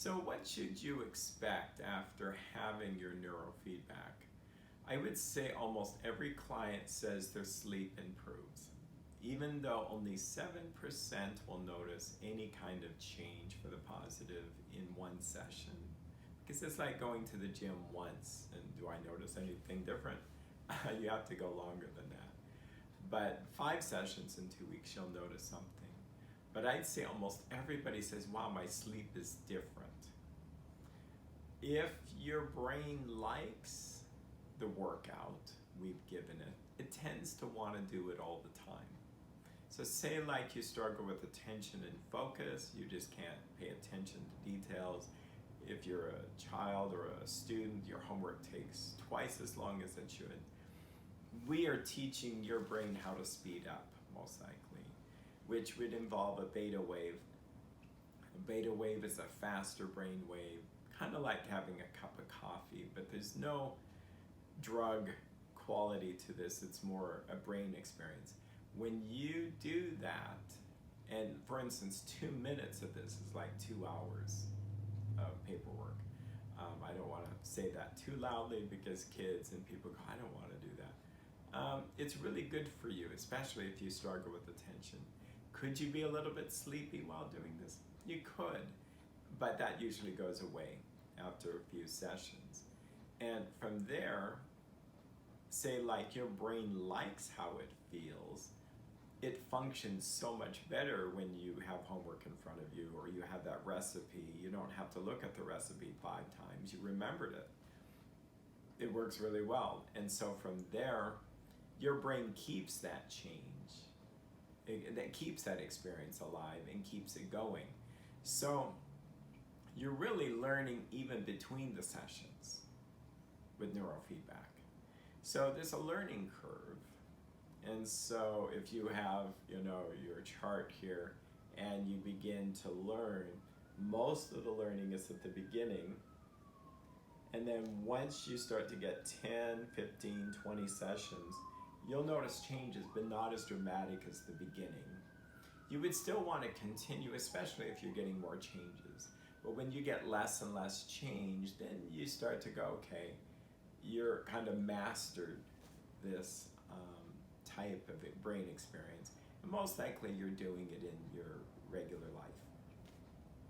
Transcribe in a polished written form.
So what should you expect after having your neurofeedback? I would say almost every client says their sleep improves, even though only 7% will notice any kind of change for the positive in one session. Because it's like going to the gym once, and do I notice anything different? You have to go longer than that. But 5 sessions in 2 weeks, you'll notice something. But I'd say almost everybody says, wow, my sleep is different. If your brain likes the workout we've given it, it tends to want to do it all the time. So say like you struggle with attention and focus, you just can't pay attention to details. If you're a child or a student, your homework takes twice as long as it should. We are teaching your brain how to speed up, most likely, which would involve a beta wave. A beta wave is a faster brain wave, kind of like having a cup of coffee, but there's no drug quality to this. It's more a brain experience. When you do that, and for instance, 2 minutes of this is like 2 hours of paperwork. I don't want to say that too loudly because kids and people go, I don't want to do that. It's really good for you, especially if you struggle with attention. Could you be a little bit sleepy while doing this? You could, but that usually goes away after a few sessions. And from there, say like your brain likes how it feels, it functions so much better when you have homework in front of you or you have that recipe. You don't have to look at the recipe 5 times. You remembered it. It works really well. And so from there, your brain keeps that change. That keeps that experience alive and keeps it going. So you're really learning even between the sessions with neurofeedback. So there's a learning curve. And so if you have, your chart here and you begin to learn, most of the learning is at the beginning. And then once you start to get 10, 15, 20 sessions, you'll notice changes, but not as dramatic as the beginning. You would still want to continue, especially if you're getting more changes. But when you get less and less change, then you start to go, okay, you're kind of mastered this type of brain experience. And most likely you're doing it in your regular life.